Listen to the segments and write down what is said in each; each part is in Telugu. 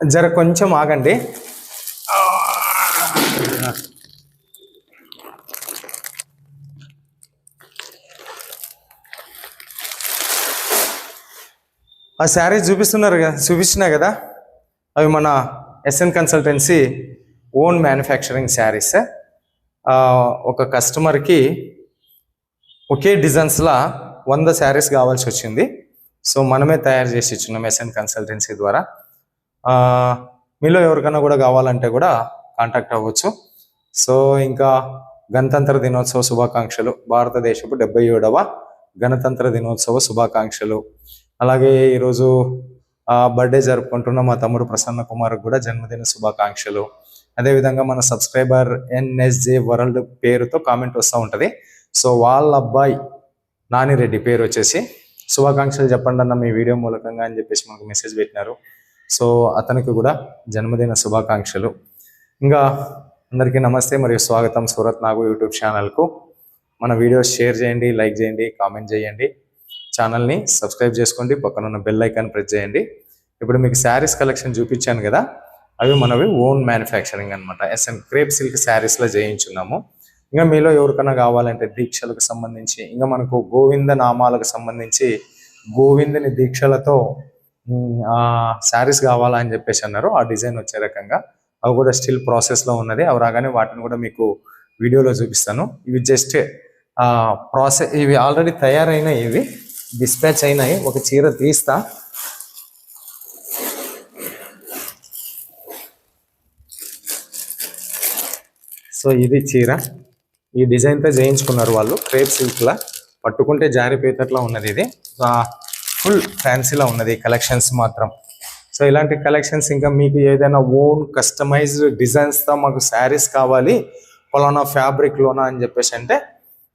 జర కొంచెం ఆగండి. ఆ శారీస్ చూపిస్తున్నా కదా, అవి మన SN consultancy own manufacturing saris. ఒక కస్టమర్కి ఒకే డిజైన్స్లా 100 శారీస్ కావాల్సి వచ్చింది. సో మనమే తయారు చేసి ఇచ్చున్నాం ఎస్ఎన్ కన్సల్టెన్సీ ద్వారా. మీలో ఎవరికైనా కూడా కావాలంటే కూడా కాంటాక్ట్ అవ్వచ్చు. సో ఇంకా గణతంత్ర దినోత్సవ శుభాకాంక్షలు, భారతదేశపు 77వ గణతంత్ర దినోత్సవ శుభాకాంక్షలు. అలాగే ఈరోజు బర్త్డే జరుపుకుంటున్న మా తమ్ముడు ప్రసన్న కుమార్ కూడా జన్మదిన శుభాకాంక్షలు. అదేవిధంగా మన సబ్స్క్రైబర్ ఎన్ఎస్జే వరల్డ్ పేరుతో కామెంట్ వస్తూ ఉంటుంది. సో వాళ్ళ అబ్బాయి నానిరెడ్డి పేరు వచ్చేసి శుభాకాంక్షలు చెప్పండి అన్న మీ వీడియో మూలకంగా అని చెప్పేసి మనకు మెసేజ్ పెట్టినారు. సో అతనికి కూడా జన్మదిన శుభాకాంక్షలు. ఇంకా అందరికీ నమస్తే మరియు స్వాగతం సూరత్ నాగు యూట్యూబ్ ఛానల్కు. మన వీడియోస్ షేర్ చేయండి, లైక్ చేయండి, కామెంట్ చేయండి, ఛానల్ని సబ్స్క్రైబ్ చేసుకోండి, పక్కన ఉన్న బెల్ ఐకాన్ ప్రెస్ చేయండి. ఇప్పుడు మీకు శారీస్ కలెక్షన్ చూపించాను కదా, అవి మనవి ఓన్ మ్యానుఫ్యాక్చరింగ్ అనమాట. ఎస్ఎన్ క్రేప్ సిల్క్ శారీస్లో చేయించున్నాము. ఇంకా మీలో ఎవరికైనా కావాలంటే దీక్షలకు సంబంధించి, ఇంకా మనకు గోవింద నామాలకు సంబంధించి గోవిందని దీక్షలతో శారీస్ కావాలని చెప్పేసి అన్నారు. ఆ డిజైన్ వచ్చే రకంగా అవి కూడా స్టిల్ ప్రాసెస్లో ఉన్నది. అవి రాగానే వాటిని కూడా మీకు వీడియోలో చూపిస్తాను. ఇవి జస్ట్ ప్రాసెస్, ఇవి ఆల్రెడీ తయారైనాయి, ఇవి డిస్పాచ్ అయినాయి. ఒక చీర తీస్తా. సో ఇది చీర, ఈ డిజైన్తో చేయించుకున్నారు వాళ్ళు. క్రేప్ సిల్క్లా పట్టుకుంటే జారిపోయేటట్లా ఉన్నది. ఇది ఫుల్ ఫ్యాన్సీలా ఉన్నది కలెక్షన్స్ మాత్రం. సో ఇలాంటి కలెక్షన్స్ ఇంకా మీకు ఏదైనా ఓన్ కస్టమైజ్డ్ డిజైన్స్తో మాకు శారీస్ కావాలి పలానా ఫ్యాబ్రిక్లోనా అని చెప్పేసి అంటే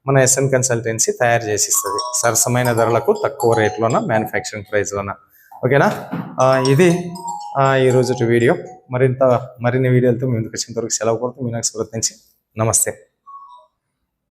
మన ఎస్ఎన్ కన్సల్టెన్సీ తయారు చేసి ఇస్తుంది సరసమైన ధరలకు, తక్కువ రేట్లోన, మ్యానుఫ్యాక్చరింగ్ ప్రైస్లోన. ఓకేనా? ఇది ఈరోజు వీడియో. మరిన్ని వీడియోలతో మీ ముందుకు వచ్చేంత వరకు సెలవు కోరుతూ మీ నాకు సూరత్ నుంచి నమస్తే.